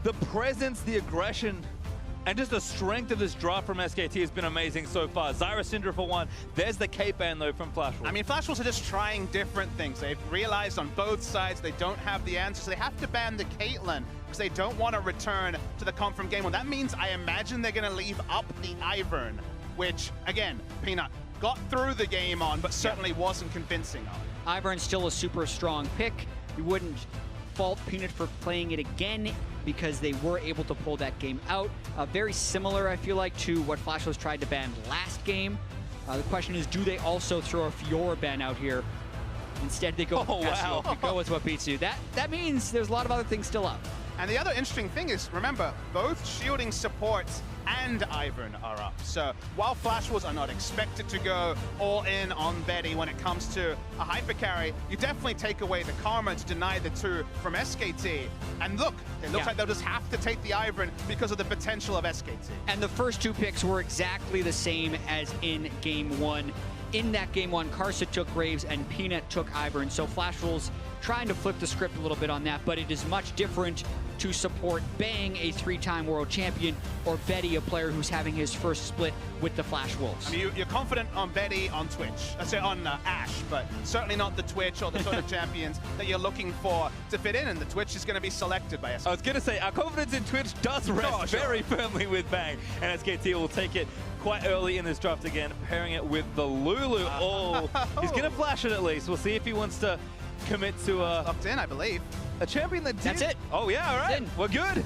the presence, the aggression, and just the strength of this draft from SKT has been amazing so far. Zyra Syndra for one. There's the Cape ban though from Flash Wolves. I mean, Flash Wolves are just trying different things. They've realized on both sides they don't have the answers. They have to ban the Caitlyn because they don't want to return to the comp from game one. That means I imagine they're going to leave up the Ivern, which, again, Peanut got through the game on, but certainly wasn't convincing on. Ivern's still a super strong pick. You wouldn't fault Peanut for playing it again because they were able to pull that game out. Very similar, I feel like, to what Flash was tried to ban last game. The question is, do they also throw a Fiora ban out here? Instead, they go go with what beats you. That means there's a lot of other things still up. And the other interesting thing is, remember, both shielding supports and Ivern are up. So while Flash Wolves are not expected to go all in on Betty when it comes to a hyper carry, you definitely take away the karma to deny the two from SKT. And look, it looks like they'll just have to take the Ivern because of the potential of SKT. And the first two picks were exactly the same as in game one. In that game one, Karsa took Graves and Peanut took Ivern. So Flash Wolves trying to flip the script a little bit on that, but it is much different to support Bang, a 3-time world champion, or Betty, a player who's having his first split with the Flash Wolves. I mean, you're confident on Betty on Twitch, I say on Ashe, but certainly not the Twitch or the sort of champions that you're looking for to fit in, and the Twitch is going to be selected by SKT. I was going to say, our confidence in Twitch does rest very firmly with Bang, and SKT will take it quite early in this draft again, pairing it with the Lulu. He's going to flash it at least. We'll see if he wants to commit to locked in, I believe. A champion that did. That's it. Oh yeah, all right. We're good.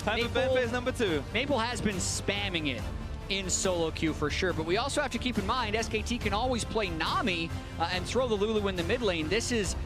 Time for ban phase number 2. Maple has been spamming it in solo queue for sure, but we also have to keep in mind SKT can always play Nami and throw the Lulu in the mid lane. This is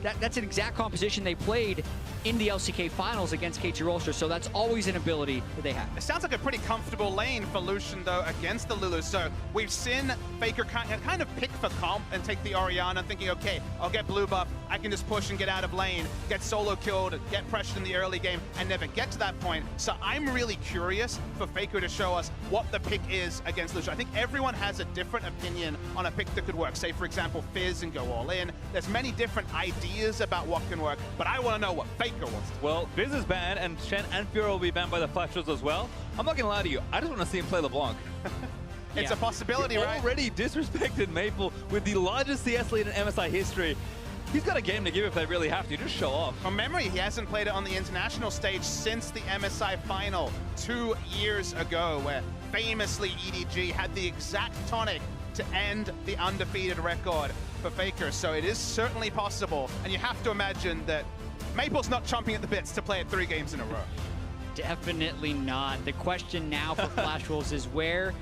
that's an exact composition they played in the LCK finals against KT Rolster, so that's always an ability that they have. It sounds like a pretty comfortable lane for Lucian, though, against the Lulu. So we've seen Faker kind of pick for comp and take the Orianna, thinking, okay, I'll get blue buff, I can just push and get out of lane, get solo killed, get pressured in the early game, and never get to that point. So I'm really curious for Faker to show us what the pick is against Lucian. I think everyone has a different opinion on a pick that could work. Say, for example, Fizz and go all in. There's many different ideas about what can work, but I want to know what Faker wants to do. Well, Fizz is banned, and Shen and Fiora will be banned by the Flash Wolves as well. I'm not going to lie to you, I just want to see him play LeBlanc. It's a possibility, he right? Already disrespected Maple with the largest CS lead in MSI history. He's got a game to give if they really have to, just show off. From memory, he hasn't played it on the international stage since the MSI final 2 years ago, where famously EDG had the exact tonic to end the undefeated record for Faker. So it is certainly possible, and you have to imagine that Maple's not chomping at the bits to play it 3 games in a row. Definitely not. The question now for Flash Wolves is, where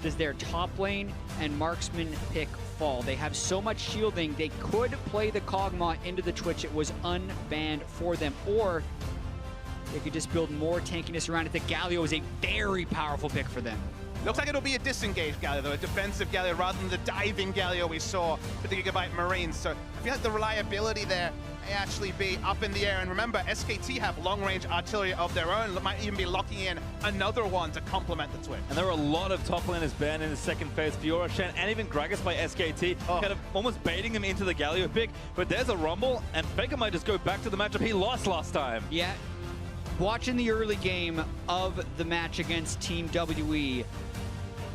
does their top lane and marksman pick fall? They have so much shielding, they could play the Kog'Maw into the Twitch. It was unbanned for them, or they could just build more tankiness around it. The Galio is a very powerful pick for them. Looks like it'll be a disengaged Galio, though, a defensive Galio rather than the diving Galio we saw with the Gigabyte Marines. So I feel like the reliability there may actually be up in the air. And remember, SKT have long-range artillery of their own. Might even be locking in another one to complement the Twitch. And there are a lot of top laners banned in the second phase. Fiora, Shen, and even Gragas by SKT, kind of almost baiting them into the Galio pick. But there's a Rumble, and Faker might just go back to the matchup he lost last time. Yeah. Watching the early game of the match against Team WE,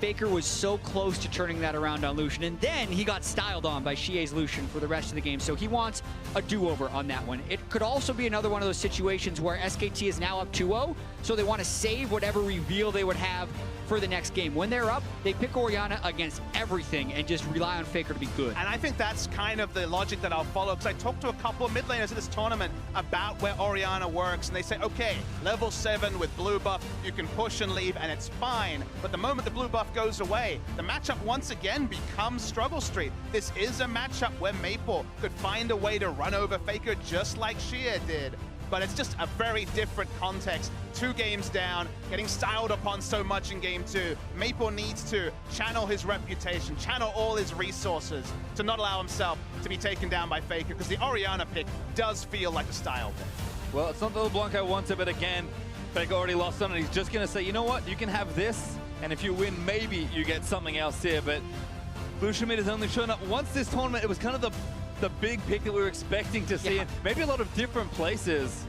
Faker was so close to turning that around on Lucian, and then he got styled on by Xie's Lucian for the rest of the game, so he wants a do-over on that one. It could also be another one of those situations where SKT is now up 2-0, so they want to save whatever reveal they would have for the next game. When they're up, they pick Orianna against everything and just rely on Faker to be good. And I think that's kind of the logic that I'll follow, because I talked to a couple of mid laners at this tournament about where Orianna works, and they say, okay, level 7 with blue buff, you can push and leave, and it's fine. But the moment the blue buff goes away, the matchup once again becomes Struggle Street. This is a matchup where Maple could find a way to run over Faker just like Xie did. But it's just a very different context. 2 games down, getting styled upon so much in game 2. Maple needs to channel his reputation, channel all his resources to not allow himself to be taken down by Faker, because the Orianna pick does feel like a style pick. Well, it's not the LeBlanc I wanted, but again, Faker already lost on it. He's just going to say, you know what, you can have this, and if you win, maybe you get something else here. But Lucian has only shown up once this tournament. It was kind of the big pick that we were expecting to see, and maybe a lot of different places.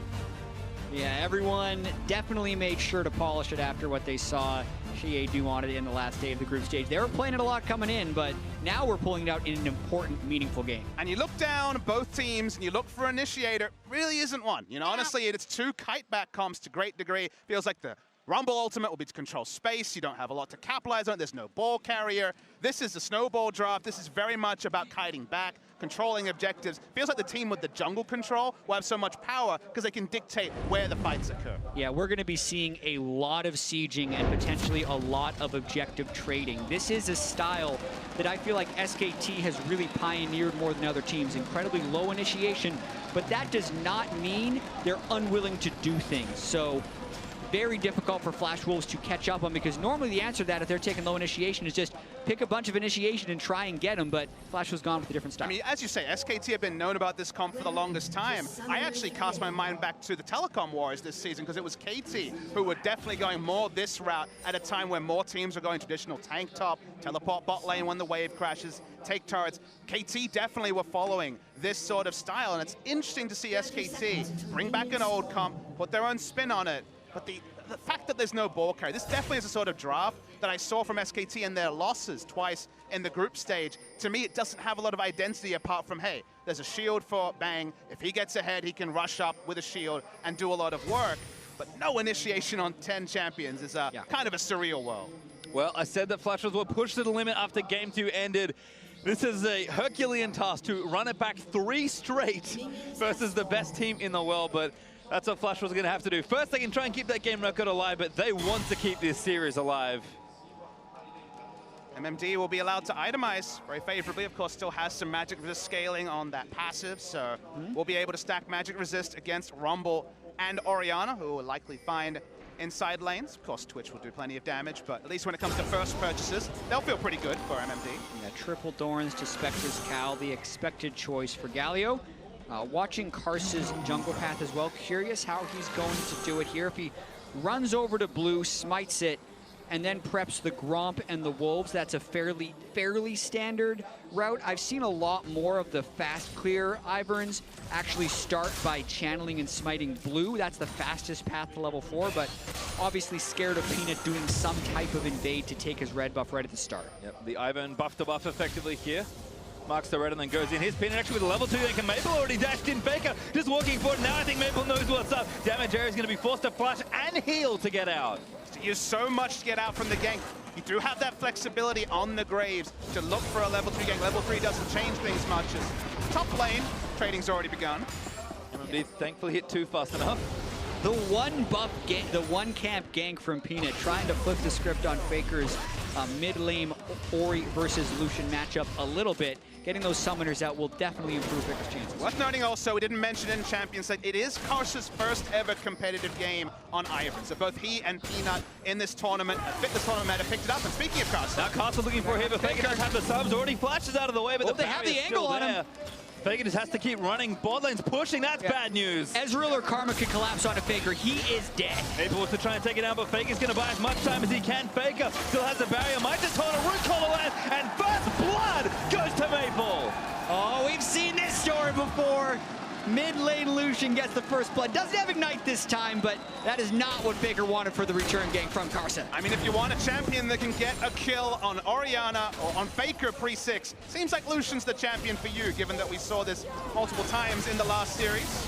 Yeah, everyone definitely made sure to polish it after what they saw Xie do on it in the last day of the group stage. They were playing it a lot coming in, but now we're pulling it out in an important, meaningful game. And you look down both teams and you look for Initiator, really isn't one. You know, honestly, it's two kite-back comps to great degree. Feels like the Rumble ultimate will be to control space. You don't have a lot to capitalize on. There's no ball carrier. This is the snowball draft. This is very much about kiting back, controlling objectives. Feels like the team with the jungle control will have so much power because they can dictate where the fights occur. Yeah, we're going to be seeing a lot of sieging and potentially a lot of objective trading. This is a style that I feel like SKT has really pioneered more than other teams. Incredibly low initiation, but that does not mean they're unwilling to do things. So very difficult for Flash Wolves to catch up on, because normally the answer to that, if they're taking low initiation, is just pick a bunch of initiation and try and get them, but Flash was gone with a different style. I mean, as you say, SKT have been known about this comp for the longest time. I actually cast my mind back to the Telecom Wars this season, because it was KT who were definitely going more this route at a time when more teams are going traditional tank top, teleport bot lane when the wave crashes, take turrets. KT definitely were following this sort of style, and it's interesting to see SKT bring back an old comp, put their own spin on it. But the fact that there's no ball carry, this definitely is a sort of draft that I saw from SKT in their losses twice in the group stage. To me, it doesn't have a lot of identity apart from, hey, there's a shield for Bang. If he gets ahead, he can rush up with a shield and do a lot of work. But no initiation on 10 champions is kind of a surreal world. Well, I said that Flash Wolves were pushed to the limit after Game 2 ended. This is a Herculean task to run it back 3 straight versus the best team in the world, but that's what Flash was going to have to do. First, they can try and keep that game record alive, but they want to keep this series alive. MMD will be allowed to itemize very favorably. Of course, still has some magic resist scaling on that passive, so we'll be able to stack magic resist against Rumble and Orianna, who will likely find inside lanes. Of course, Twitch will do plenty of damage, but at least when it comes to first purchases, they'll feel pretty good for MMD. Yeah, triple Thorns to Spectre's Cal, the expected choice for Galio. Watching Karsa's jungle path as well. Curious how he's going to do it here. If he runs over to blue, smites it, and then preps the Gromp and the Wolves, that's a fairly standard route. I've seen a lot more of the fast clear Iverns actually start by channeling and smiting blue. That's the fastest path to level 4, but obviously scared of Peanut doing some type of invade to take his red buff right at the start. Yep, the Ivern buff to buff effectively here. Marks the red and then goes in. Here's Peanut actually with a level 2. Then Maple already dashed in. Faker just walking forward. Now I think Maple knows what's up. Damage area is going to be forced to flash and heal to get out. Use so much to get out from the gank. You do have that flexibility on the Graves to look for a level 3 gank. Level 3 doesn't change things much as top lane, trading's already begun. MMD thankfully hit 2 fast enough. The one buff, the one camp gank from Peanut, trying to flip the script on Faker's mid-lane Ori versus Lucian matchup a little bit. Getting those summoners out will definitely improve Faker's chances. Worth noting also, we didn't mention in Champions League, it is Karsa's first ever competitive game on Ivern. So both he and Peanut in this tournament, fitness tournament, have picked it up. And speaking of Karsa, now Karsa looking for a hit, but Faker does have the subs, already flashes out of the way, but they have the angle on him. Faker just has to keep running. Bot lane's pushing. That's bad news. Ezreal or Karma can collapse onto Faker. He is dead. Maple wants to try and take it down, but Faker's going to buy as much time as he can. Faker still has a barrier. Might just hold a root call land, and first blood goes to Maple. Oh, we've seen this story before. Mid-lane Lucian gets the first blood. Doesn't have Ignite this time, but that is not what Faker wanted for the return gank from Karsa. I mean, if you want a champion that can get a kill on Orianna or on Faker pre-6, seems like Lucian's the champion for you, given that we saw this multiple times in the last series.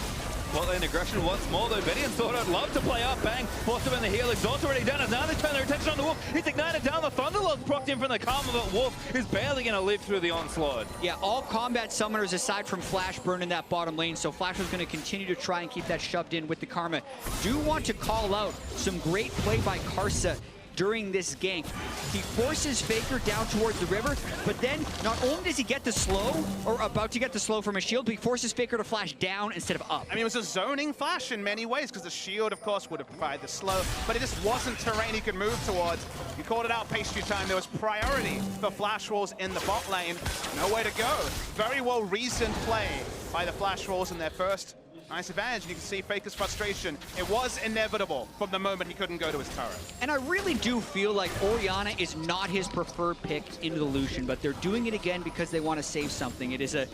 Well, in aggression once more, though. Benny and Sword would love to play up. Bang, forced him in the heel. Exhaust already done. As now they turn their attention on the Wolf. He's ignited down. The Thunderlord procced him from the Karma, but Wolf is barely going to live through the onslaught. Yeah, all combat summoners aside from Flash burn in that bottom lane, so Flash was going to continue to try and keep that shoved in with the Karma. Do want to call out some great play by Karsa during this gank. He forces Faker down towards the river, but then not only does he get the slow, or about to get the slow from his shield, but he forces Faker to flash down instead of up. I mean, it was a zoning flash in many ways, because the shield, of course, would have provided the slow, but it just wasn't terrain he could move towards. You called it out, pastry time. There was priority for Flash Wolves in the bot lane. Nowhere to go. Very well reasoned play by the Flash Wolves in their first nice advantage. You can see Faker's frustration. It was inevitable from the moment he couldn't go to his turret. And I really do feel like Orianna is not his preferred pick into the Lucian, but they're doing it again because they want to save something. It is a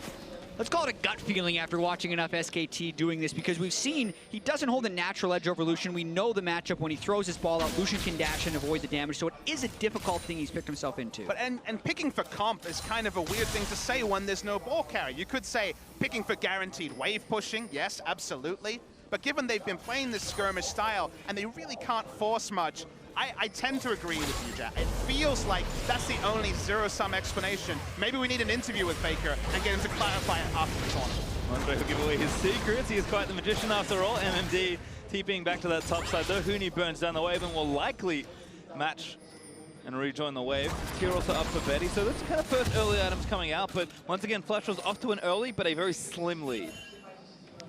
let's call it a gut feeling after watching enough SKT doing this, because we've seen he doesn't hold a natural edge over Lucian. We know the matchup. When he throws his ball out, Lucian can dash and avoid the damage, so it is a difficult thing he's picked himself into. But and picking for comp is kind of a weird thing to say when there's no ball carrier. You could say picking for guaranteed wave pushing, yes, absolutely. But given they've been playing this skirmish style and they really can't force much, I tend to agree with you, Jack. It feels like that's the only zero-sum explanation. Maybe we need an interview with Faker and get him to clarify it after the tournament. Andre will give away his secrets. He is quite the magician after all. MMD TPing back to that top side, though. Huni burns down the wave and will likely match and rejoin the wave. Tier also up for Betty, so that's kind of first early items coming out. But once again, Flash was off to an early, but a very slim lead.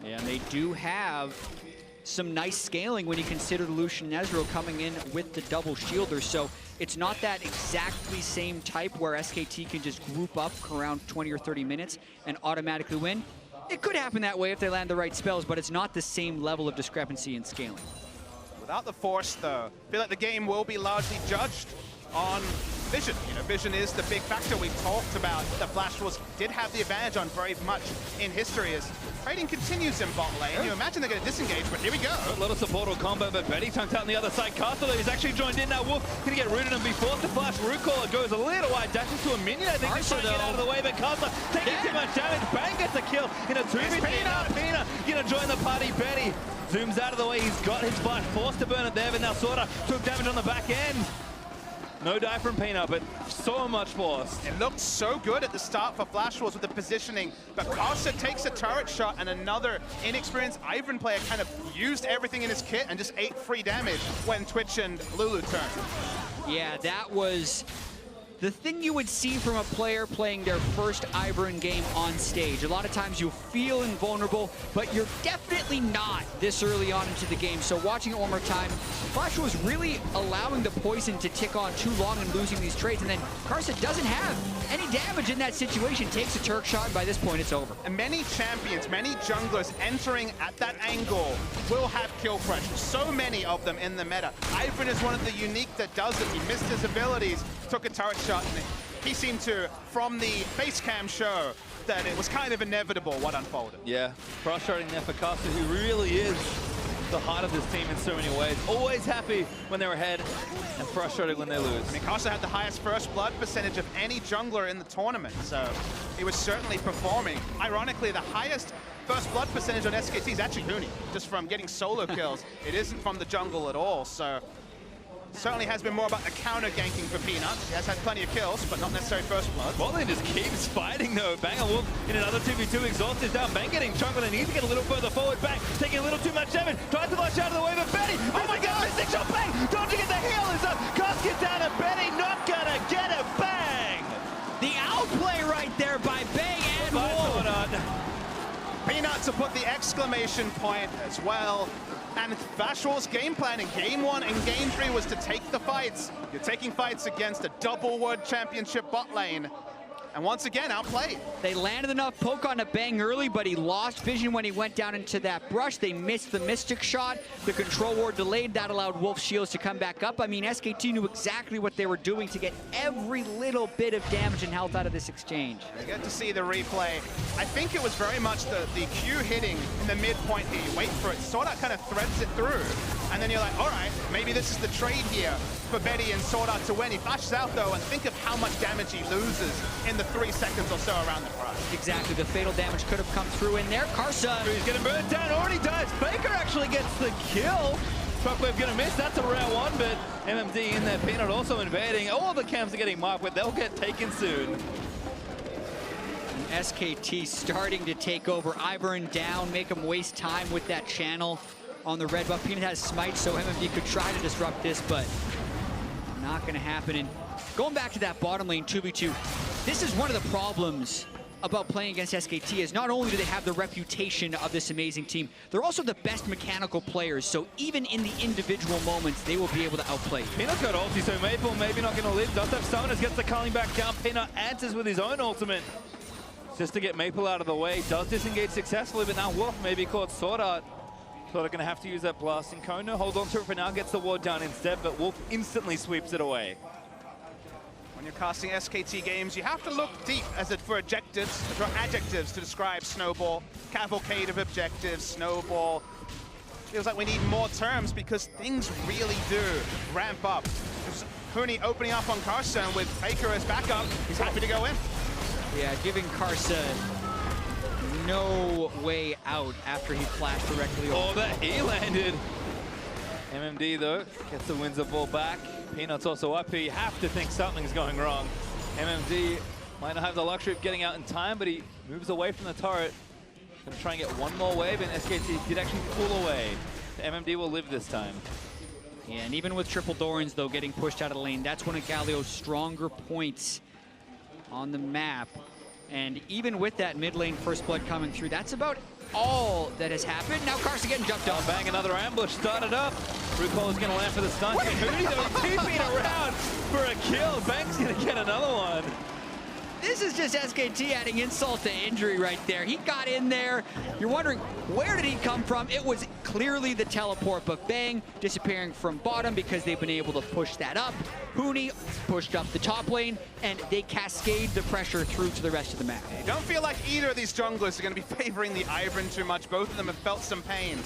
Yeah, and they do have some nice scaling when you consider Lucian and Ezreal coming in with the double shielder. So it's not that exactly same type where SKT can just group up around 20 or 30 minutes and automatically win. It could happen that way if they land the right spells, but it's not the same level of discrepancy in scaling. Without the Force, though, I feel like the game will be largely judged on vision. You know, vision is the big factor. We've talked about the Flash did have the advantage on very much in history as trading continues in bot lane. You imagine they're going to disengage, but here we go. A little support or combo, but Betty tunked out on the other side. Castle, though, he's actually joined in now. Wolf going to get rooted and be forced to flash. Rootcaller goes a little wide, dashes to a minion. I think he's trying to get out of the way, but Castle taking too much damage. Bang gets a kill in a 2v3. Peanut going to join the party. Betty zooms out of the way. He's got his flash, forced to burn it there, but now Sorta took damage on the back end. No die from Peanut, but so much force. It looked so good at the start for Flash Wars with the positioning, but Karsa takes a turret shot and another inexperienced Ivern player kind of used everything in his kit and just ate free damage when Twitch and Lulu turned. Yeah, that was the thing you would see from a player playing their first Ivern game on stage. A lot of times you'll feel invulnerable, but you're definitely not this early on into the game. So watching it one more time, Flash was really allowing the poison to tick on too long and losing these trades. And then Karsa doesn't have any damage in that situation, takes a Turk shot, and by this point it's over. And many champions, many junglers entering at that angle will have kill pressure. So many of them in the meta. Ivern is one of the unique that does it. He missed his abilities, took a turret shot, and he seemed to, from the face cam show, that it was kind of inevitable what unfolded. Yeah, frustrating there for Castle, who really is the heart of this team in so many ways. Always happy when they're ahead and frustrated when they lose. I mean, Karsa had the highest first blood percentage of any jungler in the tournament, so he was certainly performing. Ironically, the highest first blood percentage on SKT is actually Huni, just from getting solo kills. It isn't from the jungle at all, so certainly has been more about the counter ganking for Peanut. He has had plenty of kills, but not necessarily first blood. Botlane just keeps fighting though. Bang and Wolf in another 2v2. Exhaust is down. Bang getting chunked, but they need to get a little further forward. Bang taking a little too much damage. Tries to flash out of the way, but Betty! Oh my god! Missing shot! Bang! Dodging it, the heal is up! Cost gets down and Betty not gonna get it! Bang! The outplay right there by Bang and Wolf. Peanut to put the exclamation point as well. And Flash Wars game plan in Game 1 and Game 3 was to take the fights. You're taking fights against a double World Championship bot lane. And once again, outplayed. They landed enough poke on a Bang early, but he lost vision when he went down into that brush. They missed the Mystic shot. The control ward delayed. That allowed Wolf's shields to come back up. I mean, SKT knew exactly what they were doing to get every little bit of damage and health out of this exchange. You get to see the replay. I think it was very much the Q hitting in the midpoint here. You wait for it, Sword kind of threads it through. And then you're like, all right, maybe this is the trade here for Betty and Sword to win. He flashes out, though, and think of how much damage he loses in the 3 seconds or so around the brush. Exactly, the fatal damage could have come through in there. Karsa. He's getting burned down, already dies. Faker actually gets the kill. Shockwave gonna miss, that's a round one, but MMD in there, Peanut also invading. All the cams are getting marked, but they'll get taken soon. And SKT starting to take over. Ivern down, make him waste time with that channel on the red buff. Peanut has smite, so MMD could try to disrupt this, but not gonna happen. And going back to that bottom lane 2v2, this is one of the problems about playing against SKT is not only do they have the reputation of this amazing team, they're also the best mechanical players, so even in the individual moments, they will be able to outplay. Peanut got ulti, so Maple maybe not gonna live. Does have summoners, gets the culling back down. Peanut answers with his own ultimate just to get Maple out of the way. Does disengage successfully, but now Wolf maybe caught Sword Art. Thought they're gonna have to use that blasting cone. No, hold on to it for now, gets the ward down instead, but Wolf instantly sweeps it away. When you're casting SKT games, you have to look deep for adjectives to describe Snowball. Cavalcade of objectives, Snowball. Feels like we need more terms because things really do ramp up. Huni opening up on Karsa, and with Faker as backup, he's happy to go in. Yeah, giving Karsa no way out after he flashed directly over. Oh, that E landed. MMD, though, gets the Windsor ball back. Peanut's also up here. You have to think something's going wrong. MMD might not have the luxury of getting out in time, but he moves away from the turret. Gonna try and get one more wave, and SKT did actually pull away. The MMD will live this time. Yeah, and even with triple Dorans, though, getting pushed out of the lane, that's one of Galio's stronger points on the map. And even with that mid lane first blood coming through, that's about all that has happened. Now Karsa getting jumped on. Bang, another ambush started up. RuPaul is going to land for the stun. Huni, though, TP'd around for a kill. Bang's going to get another one. This is just SKT adding insult to injury right there. He got in there. You're wondering, where did he come from? It was clearly the teleport, but Bang disappearing from bottom because they've been able to push that up. Huni pushed up the top lane, and they cascade the pressure through to the rest of the map. I don't feel like either of these junglers are going to be favoring the Ivern too much. Both of them have felt some pain.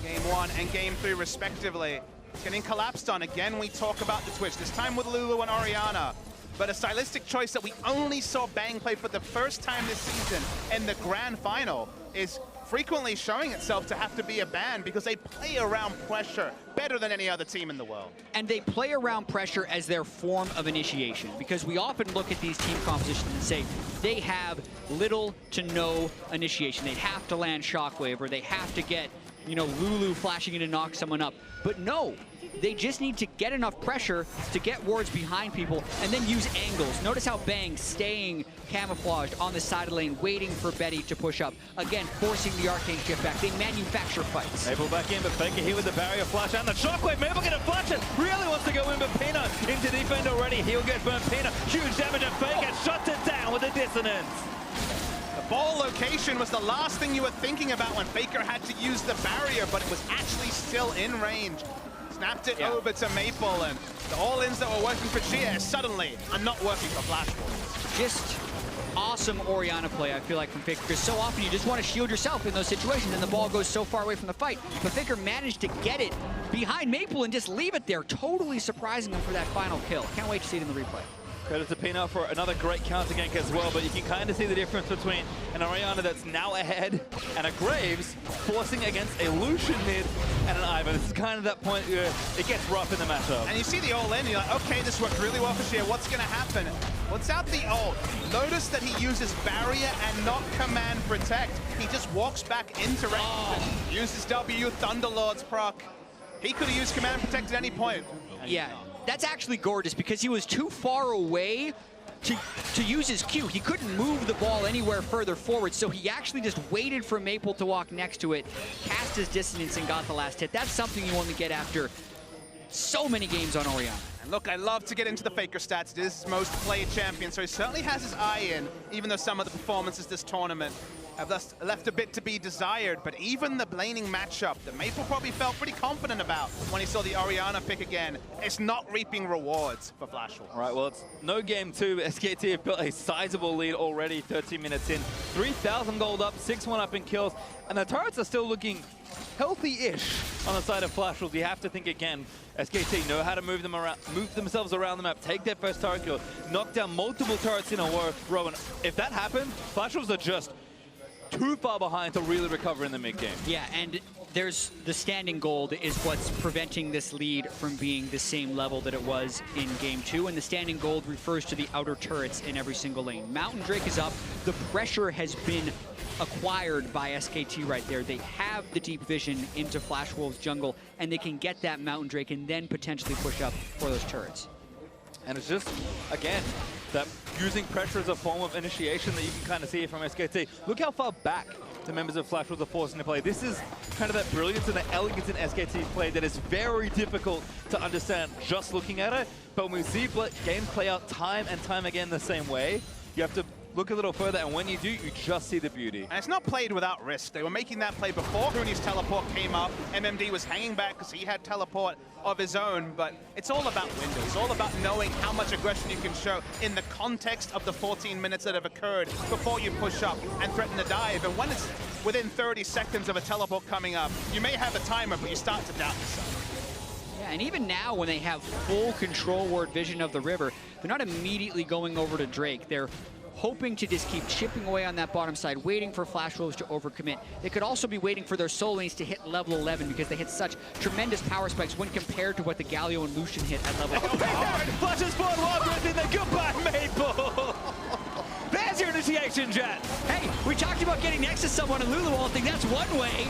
Game 1 and Game 3 respectively. Getting collapsed on. Again, we talk about the Twitch, this time with Lulu and Orianna. But a stylistic choice that we only saw Bang play for the first time this season in the grand final is frequently showing itself to have to be a ban because they play around pressure better than any other team in the world. And they play around pressure as their form of initiation, because we often look at these team compositions and say they have little to no initiation. They have to land Shockwave, or they have to get, you know, Lulu flashing in to knock someone up. But no, they just need to get enough pressure to get wards behind people and then use angles. Notice how Bang staying camouflaged on the side of the lane, waiting for Betty to push up. Again, forcing the Arcane shift back. They manufacture fights. Maple back in, but Faker here with the barrier flash and the Shockwave. Maple gonna flash it. Really wants to go in, but Peanut into defend already. He'll get burnt. Peanut, huge damage, and Faker shuts it down with a dissonance. The ball location was the last thing you were thinking about when Faker had to use the barrier, but it was actually still in range. Snapped it over to Maple, and the all-ins that were working for Chia suddenly are not working for Flashball. Just awesome Orianna play, I feel like, from Faker, because so often you just want to shield yourself in those situations and the ball goes so far away from the fight. But Faker managed to get it behind Maple and just leave it there, totally surprising him for that final kill. Can't wait to see it in the replay. Credit to Peanut for another great counter gank as well, but you can kind of see the difference between an Orianna that's now ahead and a Graves forcing against a Lucian mid and an Ivern. This is kind of that point where it gets rough in the matchup. And you see the all-in, you're like, okay, this worked really well for Shia. What's going to happen? What's out the ult? Notice that he uses barrier and not command protect. He just walks back into range, uses W, Thunderlord's proc. He could have used command protect at any point. Yeah. That's actually gorgeous because he was too far away to use his Q. He couldn't move the ball anywhere further forward, so he actually just waited for Maple to walk next to it, cast his dissonance, and got the last hit. That's something you want to get after so many games on Orianna. And look, I love to get into the Faker stats. This is his most played champion, so he certainly has his eye in, even though some of the performances this tournament have left a bit to be desired. But even the laning matchup that Maple probably felt pretty confident about when he saw the Orianna pick again, it's not reaping rewards for Flashwolf. All right, well, it's no game 2. SKT have built a sizable lead already, 13 minutes in. 3,000 gold up, 6-1 up in kills, and the turrets are still looking healthy-ish on the side of Flashwolf. You have to think again, SKT know how to move themselves around the map, take their first turret kill, knock down multiple turrets in a row, and if that happens, Flashwolves are just too far behind to really recover in the mid game. Yeah, and there's the standing gold is what's preventing this lead from being the same level that it was in game 2, and the standing gold refers to the outer turrets in every single lane. Mountain Drake is up. The pressure has been acquired by SKT right there. They have the deep vision into Flashwolf's jungle, and they can get that Mountain Drake and then potentially push up for those turrets. And it's just, again, that using pressure as a form of initiation that you can kind of see from SKT. Look how far back the members of Flashwolves are forcing to play. This is kind of that brilliance and the elegance in SKT play that is very difficult to understand just looking at it. But when we see games play out time and time again the same way, you have to look a little further, and when you do, you just see the beauty. And it's not played without risk. They were making that play before Huni's teleport came up. MMD was hanging back because he had teleport of his own, but it's all about windows. It's all about knowing how much aggression you can show in the context of the 14 minutes that have occurred before you push up and threaten the dive. And when it's within 30 seconds of a teleport coming up, you may have a timer, but you start to doubt yourself. Yeah, and even now when they have full control ward vision of the river, they're not immediately going over to Drake. They're hoping to just keep chipping away on that bottom side, waiting for Flash Wolves to overcommit. They could also be waiting for their soul lanes to hit level 11 because they hit such tremendous power spikes when compared to what the Galio and Lucian hit at level 11. Flashes forward, Wild in there. Goodbye, Maple. There's your initiation, Jet. Hey, we talked about getting next to someone, and Lulu won't think that's one way.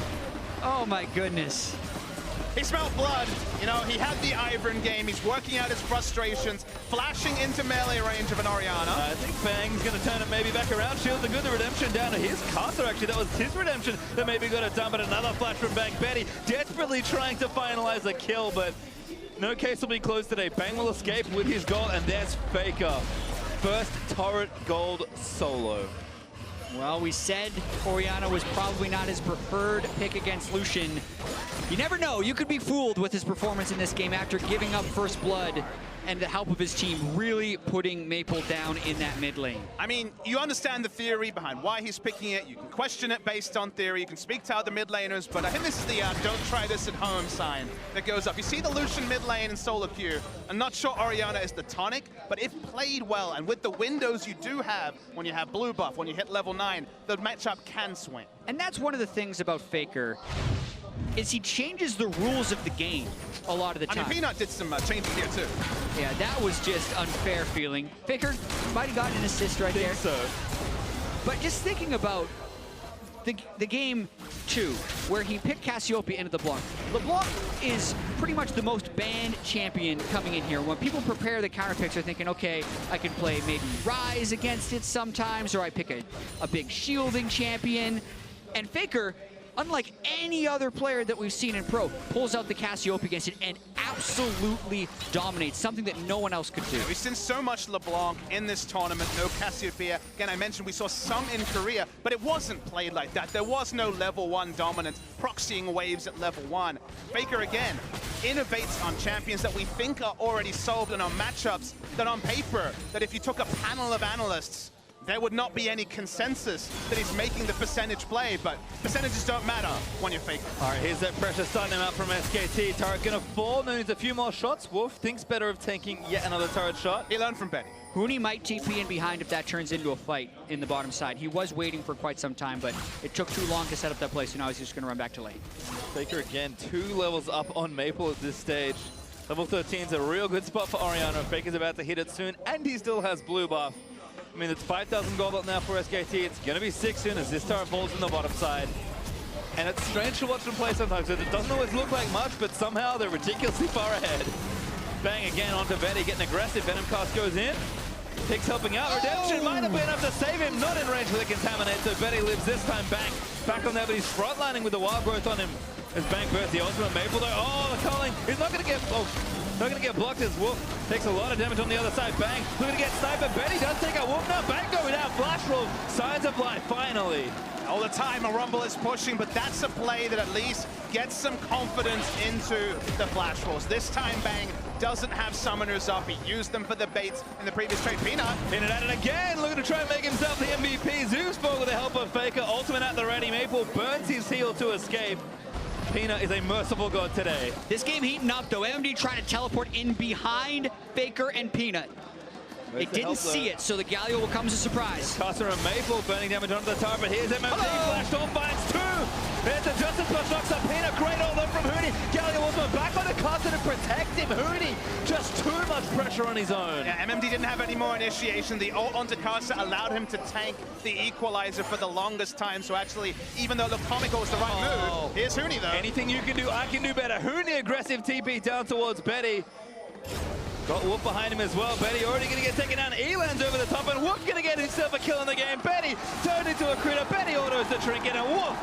Oh my goodness. He smelled blood. You know, he had the Ivern game. He's working out his frustrations, flashing into melee range of an Orianna. I think Bang's going to turn it maybe back around. Shield the good, the redemption down to his caster, actually. That was his redemption that maybe got it done, but another flash from Bang. Betty desperately trying to finalize a kill, but no case will be closed today. Bang will escape with his gold, and there's Faker. First turret gold solo. Well, we said Orianna was probably not his preferred pick against Lucian. You never know. You could be fooled with his performance in this game after giving up first blood and the help of his team really putting Maple down in that mid lane. I mean, you understand the theory behind why he's picking it. You can question it based on theory. You can speak to other mid laners, but I think this is the don't try this at home sign that goes up. You see the Lucian mid lane in solo queue. I'm not sure Orianna is the tonic, but if played well and with the windows you do have when you have blue buff, when you hit level 9, the matchup can swing. And that's one of the things about Faker, is he changes the rules of the game a lot of the time. I mean, Peanut did some changes here too. Yeah, that was just unfair feeling. Faker might have gotten an assist right there. So. But just thinking about the game 2, where he picked Cassiopeia into LeBlanc. LeBlanc is pretty much the most banned champion coming in here. When people prepare the counter picks, they're thinking, okay, I can play maybe Ryze against it sometimes, or I pick a big shielding champion. And Faker, unlike any other player that we've seen in Pro, pulls out the Cassiopeia against it and absolutely dominates, something that no one else could do. We've seen so much LeBlanc in this tournament, no Cassiopeia. Again, I mentioned we saw some in Korea, but it wasn't played like that. There was no level 1 dominance, proxying waves at level 1. Faker, again, innovates on champions that we think are already solved and on matchups that on paper, that if you took a panel of analysts, there would not be any consensus that he's making the percentage play, but percentages don't matter when you're Faker. All right, here's that pressure starting him out from SKT. Turret gonna fall, needs a few more shots. Wolf thinks better of taking yet another turret shot. He learned from Betty. Huni might TP in behind if that turns into a fight in the bottom side. He was waiting for quite some time, but it took too long to set up that play, so now he's just gonna run back to lane. Faker again, 2 levels up on Maple at this stage. Level 13 is a real good spot for Orianna. Faker's about to hit it soon, and he still has blue buff. I mean, it's 5,000 gold up now for SKT. It's going to be 6 soon as this turret falls in the bottom side. And it's strange to watch them play sometimes. It doesn't always look like much, but somehow they're ridiculously far ahead. Bang again onto Betty, getting aggressive. Venom cast goes in. Pig's helping out. Redemption might have been enough to save him. Not in range for the Contaminate, so Betty lives this time. Bang back on there, but he's frontlining with the wild growth on him. As Bang bursts the ultimate Maple though. Oh, the calling. He's not going to get... Oh. Not going to get blocked as Wolf takes a lot of damage on the other side. Bang, looking to get sniped, but Betty does take out Wolf. Now Bang going down, flash roll, signs of life, finally. All the time, a Rumble is pushing, but that's a play that at least gets some confidence into the flash rolls. This time, Bang doesn't have summoners up. He used them for the baits in the previous trade. Peanut. Peanut at it again, looking to try and make himself the MVP. Zeus ball with the help of Faker, ultimate at the ready. Maple burns his heel to escape. Peanut is a merciful god today. This game heating up though. MMD trying to teleport in behind Faker and Peanut. They didn't see it, so the Galio will come as a surprise. Caster and Maple burning damage onto the tower, but here's MMD, flashed on, finds 2. There's the Justice plus knocks up Peanut, great ult though from Huni. Galio also back on the Caster to protect him. Huni, just too much pressure on his own. Yeah, MMD didn't have any more initiation. The ult onto Caster allowed him to tank the equalizer for the longest time, so actually, even though it looked comical was the right move, here's Huni though. Anything you can do, I can do better. Huni aggressive TP down towards Betty. Got Wolf behind him as well. Betty already going to get taken down. Elan's over the top, and Wolf going to get himself a kill in the game. Betty turned into a critter. Betty autos the trinket, and Wolf.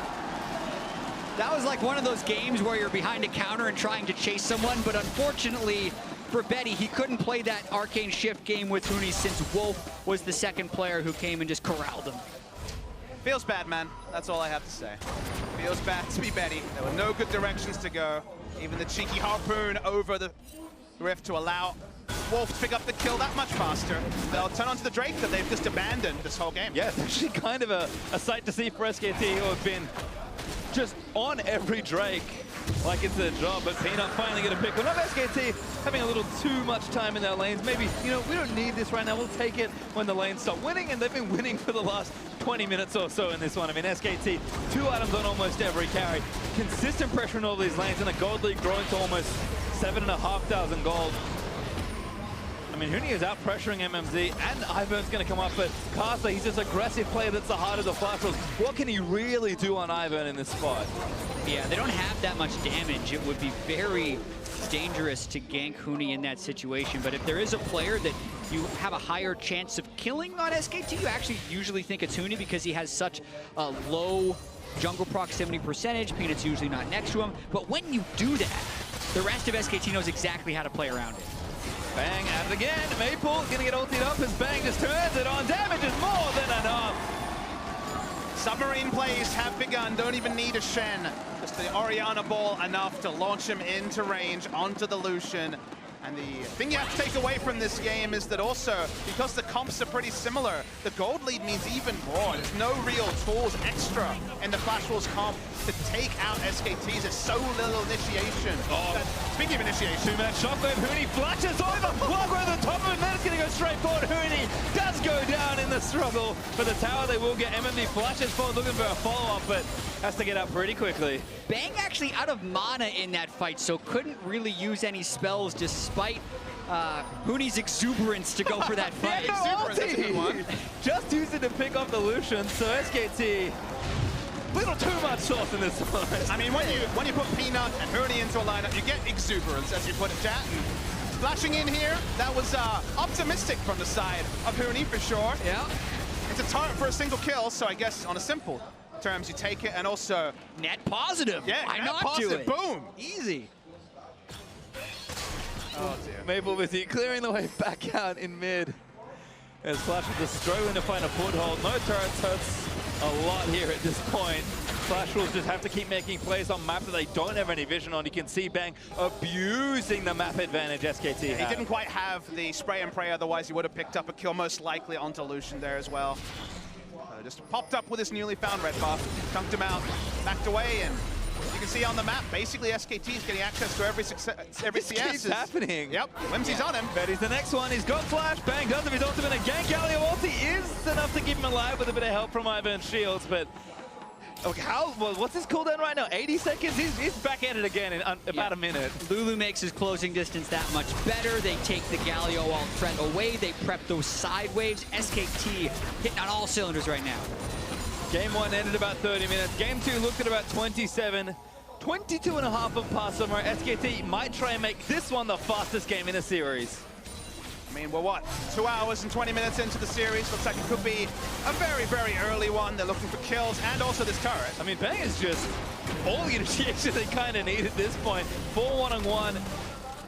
That was like one of those games where you're behind a counter and trying to chase someone, but unfortunately, for Betty, he couldn't play that Arcane Shift game with Huni since Wolf was the second player who came and just corralled him. Feels bad, man. That's all I have to say. Feels bad to be Betty. There were no good directions to go. Even the cheeky harpoon over the rift to allow Wolf to pick up the kill that much faster. They'll turn onto the Drake that they've just abandoned this whole game. Yeah, it's actually kind of a sight to see for SKT, who have been just on every Drake like it's their job, but Peanut finally going to pick one up. SKT having a little too much time in their lanes. Maybe, you know, we don't need this right now. We'll take it when the lanes stop winning, and they've been winning for the last 20 minutes or so in this one. I mean, SKT, 2 items on almost every carry. Consistent pressure in all these lanes, and the gold league growing to almost 7,500 gold. I mean, Huni is out pressuring MMZ, and Ivern's going to come up, but Carter, he's this aggressive player that's the heart of the flash rolls. What can he really do on Ivern in this spot? Yeah, they don't have that much damage. It would be very dangerous to gank Huni in that situation, but if there is a player that you have a higher chance of killing on SKT, you actually usually think it's Huni because he has such a low jungle proximity percentage. Peanut's usually not next to him, but when you do that, the rest of SKT knows exactly how to play around it. Bang at it again. Maple gonna get ultied up as Bang just turns it on. Damage is more than enough. Submarine plays have begun. Don't even need a Shen. Just the Orianna ball enough to launch him into range onto the Lucian. And the thing you have to take away from this game is that also, because the comps are pretty similar, the gold lead means even more. There's no real tools extra in the Flash Wolves comp to take out SKTs. There's so little initiation. Speaking of initiation, Two-man shockwave. Huni flashes over. Walk over the top of it. Then it's going to go straight forward. Huni does go down in the struggle. For the tower, they will get MMD flashes forward, looking for a follow-up, but has to get up pretty quickly. Bang actually out of mana in that fight, so couldn't really use any spells despite Huni's exuberance to go for that fight. Exuberance, that's a good one. Just used it to pick up the Lucian, so SKT, little too much sauce in this one. I mean, when you put Peanut and Huni into a lineup, you get exuberance, as you put it, chat. And flashing in here, that was optimistic from the side of Huni for sure. Yeah. It's a target for a single kill, so I guess on a simple terms you take it, and also Net positive. yeah, Why net not positive. do it? Boom. Easy. Oh dear. Maple with you, clearing the way back out in mid. As Flash is just struggling to find a foothold. No turrets hurts a lot here at this point. Flash Wolves just have to keep making plays on map that they don't have any vision on. You can see Bang abusing the map advantage SKT He have. didn't quite have the spray and pray, otherwise he would have picked up a kill, most likely onto Lucian there as well. Just popped up with his newly found red buff, chunked him out, backed away, and you can see on the map, basically SKT is getting access to every This CS. keeps happening. Yep, Whimsy's on him. Betty's the next one. He's got Flash. Bang does have his ultimate again. Galio ulti is enough to keep him alive with a bit of help from Ivern's shields, but okay, what's his cooldown right now? 80 seconds? He's back at it again in about a minute. Lulu makes his closing distance that much better. They take the Galio ult threat away. They prep those side waves. SKT hitting on all cylinders right now. Game 1 ended about 30 minutes. Game 2 looked at about 27. 22 and a half of pass somewhere. SKT might try and make this one the fastest game in a series. I mean, we're what, 2 hours and 20 minutes into the series? Looks like it could be a very, very early one. They're looking for kills and also this turret. I mean, Bang is just all the initiation they kind of need at this point. 4 1-on-1.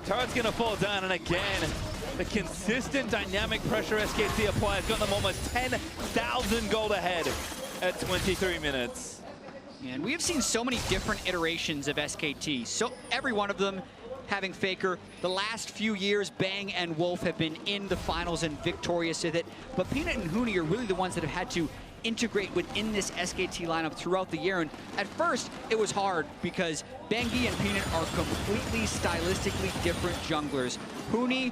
Turret's going to fall down, and again, the consistent dynamic pressure SKT applies got them almost 10,000 gold ahead at 23 minutes. And we have seen so many different iterations of SKT. So every one of them having Faker. The last few years, Bang and Wolf have been in the finals and victorious with it. But Peanut and Huni are really the ones that have had to integrate within this SKT lineup throughout the year. And at first, it was hard because Bengi and Peanut are completely stylistically different junglers. Huni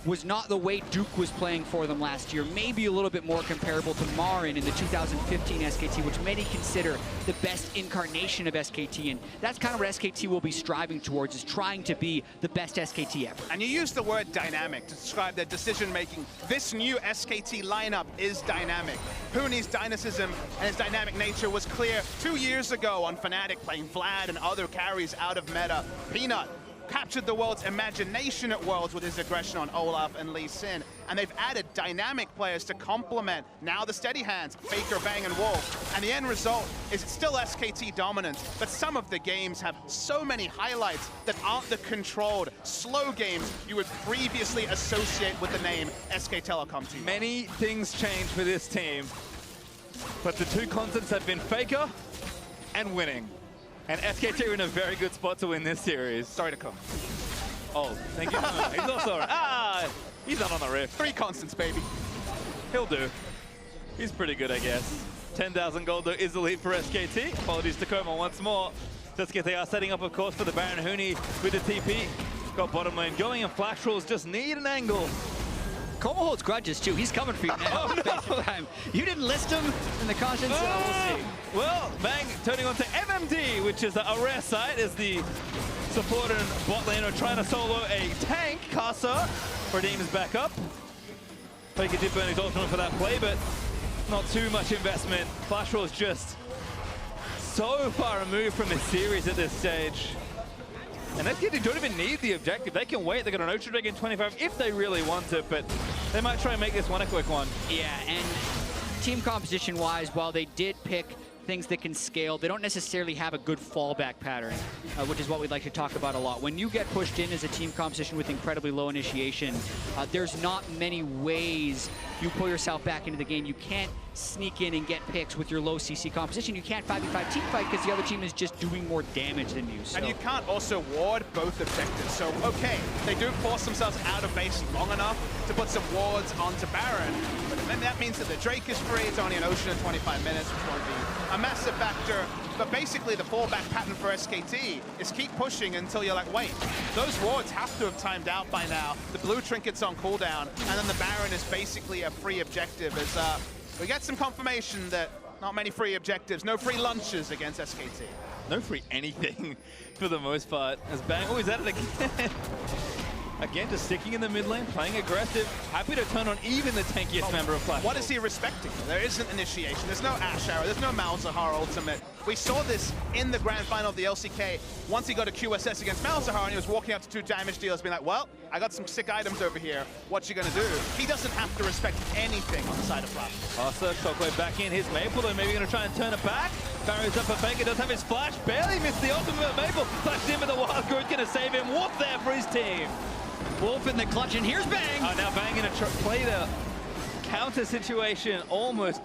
was not the way Duke was playing for them last year. Maybe a little bit more comparable to Marin in the 2015 SKT, which many consider the best incarnation of SKT. And that's kind of what SKT will be striving towards, is trying to be the best SKT ever. And you use the word dynamic to describe their decision-making. This new SKT lineup is dynamic. Huni's dynamism and his dynamic nature was clear 2 years ago on Fnatic, playing Vlad and other carries out of meta. Peanut captured the world's imagination at Worlds with his aggression on Olaf and Lee Sin. And they've added dynamic players to complement now the steady hands, Faker, Bang, and Wolf. And the end result is it's still SKT dominance, but some of the games have so many highlights that aren't the controlled, slow games you would previously associate with the name SK Telecom team. Many things change for this team, but the two constants have been Faker and winning. And SKT are in a very good spot to win this series. Sorry to come. Oh, thank you. He's also he's not on the riff. 3 constants, baby. He'll do. He's pretty good, I guess. 10,000 gold though is the lead for SKT. Apologies to Coma once more. SKT are setting up, of course, for the Baron. Huni with the TP. Got bottom lane going, and Flash Rolls just need an angle. Coma holds grudges too. He's coming for you now. Oh, no. You didn't list him in the content, so we'll see. Well, Bang turning on to MMD, which is a rare sight as the support and bot lane are trying to solo a tank. Casa redeems back up. Faker did burn his ultimate for that play, but not too much investment. Flash Roll is just so far removed from this series at this stage. And SKT don't even need the objective. They can wait. They got an Ocean Dragon 25 if they really want it, but they might try and make this one a quick one. Yeah, and team composition-wise, while they did pick things that can scale, they don't necessarily have a good fallback pattern, which is what we'd like to talk about a lot. When you get pushed in as a team composition with incredibly low initiation, there's not many ways you pull yourself back into the game. You can't sneak in and get picks with your low CC composition. You can't 5v5 team fight because the other team is just doing more damage than you. So. And you can't also ward both objectives. So, okay, they do force themselves out of base long enough to put some wards onto Baron, but then that means that the Drake is free. It's only an Ocean in 25 minutes, which won't be a massive factor. But basically, the fallback pattern for SKT is keep pushing until you're like, wait, those wards have to have timed out by now. The blue trinket's on cooldown, and then the Baron is basically a free objective. As we get some confirmation that not many free objectives, no free lunches against SKT. No free anything for the most part. As Bang, he's at it again. Again, just sticking in the mid lane, playing aggressive, happy to turn on even the tankiest member of Flash. What is he respecting? There isn't initiation, there's no Ash Arrow, there's no Malzahar ultimate. We saw this in the grand final of the LCK once he got a QSS against Malzahar and he was walking up to 2 damage dealers being like, well, I got some sick items over here, what you gonna do? He doesn't have to respect anything on the side of Flash. Asa, Shockwave back in his Maple, though maybe gonna try and turn it back. Barriers up for Faker, does have his flash, barely missed the ultimate. Maple flashed in with the Wild Growth, gonna save him. Wolf there for his team. Wolf in the clutch, and here's Bang! Oh, now Bang gonna play the counter situation, almost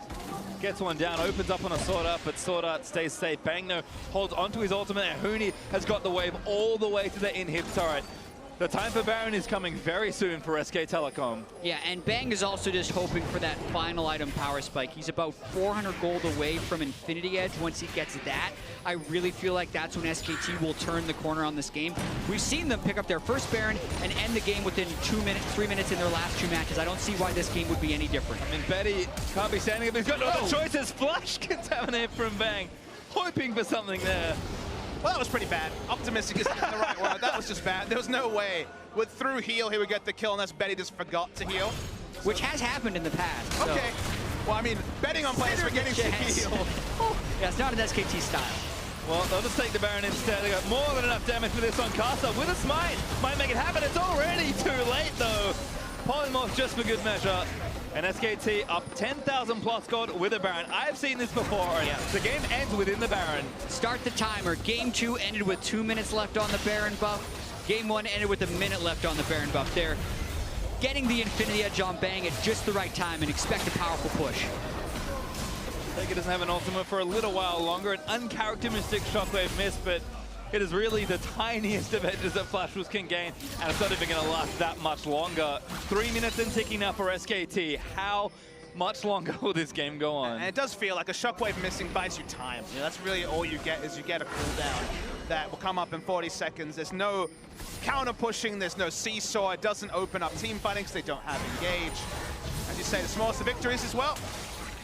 gets one down, opens up on a Sword Art, but Sword Art stays safe. Bang, though, holds onto his ultimate, and Huni has got the wave all the way to the in-hit turret. The time for Baron is coming very soon for SK Telecom. Yeah, and Bang is also just hoping for that final item power spike. He's about 400 gold away from Infinity Edge. Once he gets that, I really feel like that's when SKT will turn the corner on this game. We've seen them pick up their first Baron and end the game within 3 minutes in their last 2 matches. I don't see why this game would be any different. I mean, Betty can't be standing up. He's got no other choices. Flash contaminate from Bang. Hoping for something there. Well, that was pretty bad. Optimistic isn't the right word. That was just bad. There was no way with through heal he would get the kill unless Betty just forgot to heal. Which has happened in the past. So. Okay. Well, I mean, betting on players forgetting to heal. Yeah, it's not an SKT style. Well, they'll just take the Baron instead. They got more than enough damage for this on Casa with a smite. Might make it happen. It's already too late, though. Polymorph just for good measure. And SKT up 10,000 plus gold with a Baron. I've seen this before. Yeah. The game ends within the Baron. Start the timer. Game 2 ended with 2 minutes left on the Baron buff. Game 1 ended with a minute left on the Baron buff. They're getting the Infinity Edge on Bang at just the right time and expect a powerful push. Faker doesn't have an ultimate for a little while longer. An uncharacteristic Shockwave miss, but it is really the tiniest of edges that Flash Wolves can gain, and it's not even going to last that much longer. 3 minutes and ticking now for SKT. How much longer will this game go on? And it does feel like a Shockwave missing buys you time. You know, that's really all you get is you get a cooldown that will come up in 40 seconds. There's no counter pushing, there's no seesaw. It doesn't open up team fighting because they don't have engage. As you say, the smallest of victories as well.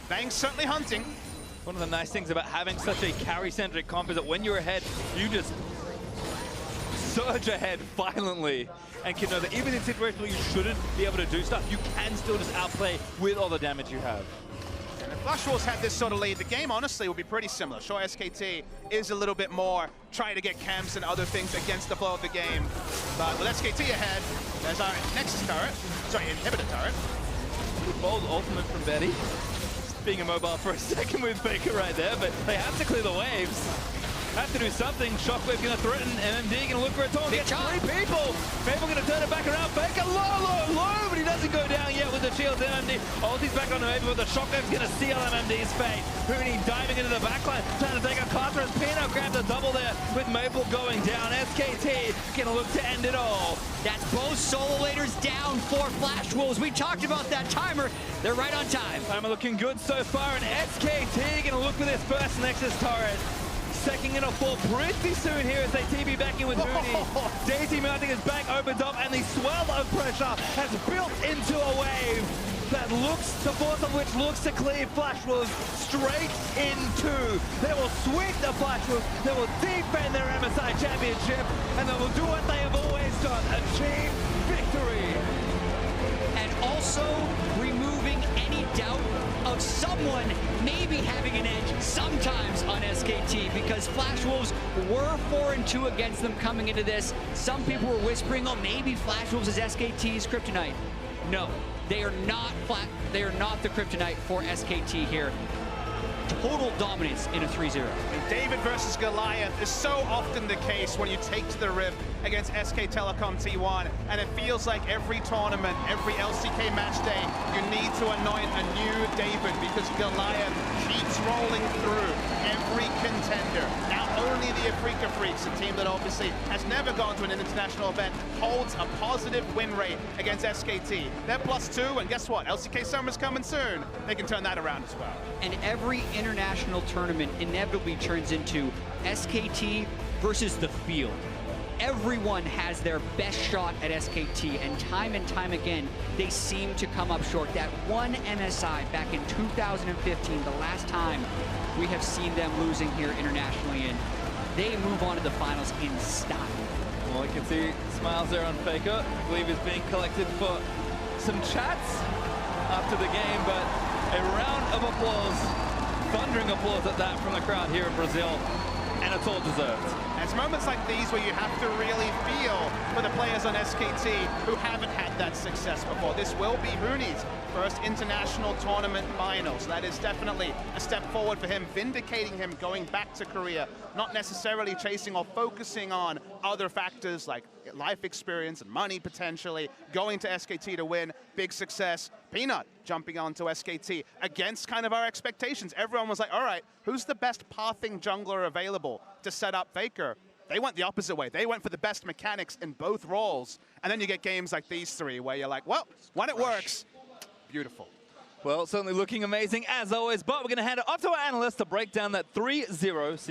Bang's certainly hunting. One of the nice things about having such a carry-centric comp is that when you're ahead, you just surge ahead violently and can know that even in situations where you shouldn't be able to do stuff, you can still just outplay with all the damage you have. And if Flash Wolves had this sort of lead, the game honestly would be pretty similar. Sure, SKT is a little bit more trying to get camps and other things against the flow of the game. But with SKT ahead, there's our Nexus turret, sorry, inhibitor turret. Bold ultimate from Betty. Just being immobile for a second with Faker right there, but they have to clear the waves. Have to do something. Shockwave going to threaten. MMD going to look for a taunt. Gets 3 people. Faber going to turn it back around. Faker low, but he doesn't go down yet with the shields. MMD. Ulti's back on the Maple, but the Shockwave's going to seal MMD's fate. Huni diving into the backline, trying to take a Carter as Pino grabs a double there with Maple going down. SKT going to look to end it all. That's both solo laners down for Flash Wolves. We talked about that timer. They're right on time. Timer looking good so far, and SKT going to look for this first Nexus turret. Second in a fall pretty soon here as they TB back in with Huni. Daisy mounting his back opens up, and the swell of pressure has built into a wave that looks, the force of which looks to cleave Flash Wolves straight into. They will sweep the Flash Wolves, they will defend their MSI championship, and they will do what they have always done, achieve victory. And also removing any doubt of someone maybe having an edge sometimes on SKT, because Flash Wolves were 4-2 against them coming into this. Some people were whispering, oh, maybe Flash Wolves is SKT's kryptonite. No, they are not they are not the kryptonite for SKT here. Total dominance in a 3-0. David versus Goliath is so often the case when you take to the Rift against SK Telecom T1, and it feels like every tournament, every LCK match day, you need to anoint a new David because Goliath keeps rolling through every contender. Now only the Afrika Freaks, a team that obviously has never gone to an international event, holds a positive win rate against SKT. They're +2, and guess what? LCK Summer's coming soon. They can turn that around as well. And every international tournament inevitably turns into SKT versus the field. Everyone has their best shot at SKT, and time again, they seem to come up short. That one MSI back in 2015, the last time we have seen them losing here internationally, and they move on to the finals in style. Well, you can see smiles there on Faker. I believe he's being collected for some chats after the game, but a round of applause, thundering applause at that from the crowd here in Brazil, and it's all deserved. And it's moments like these where you have to really feel for the players on SKT who haven't had that success before. This will be Huni's first international tournament finals. That is definitely a step forward for him, vindicating him going back to Korea, not necessarily chasing or focusing on other factors like life experience and money potentially, going to SKT to win, big success. Peanut jumping onto SKT against kind of our expectations. Everyone was like, all right, who's the best pathing jungler available to set up Faker? They went the opposite way. They went for the best mechanics in both roles. And then you get games like these three where you're like, well, when it works, beautiful. Well, certainly looking amazing as always, but we're going to hand it off to our analyst to break down that 3-0 series.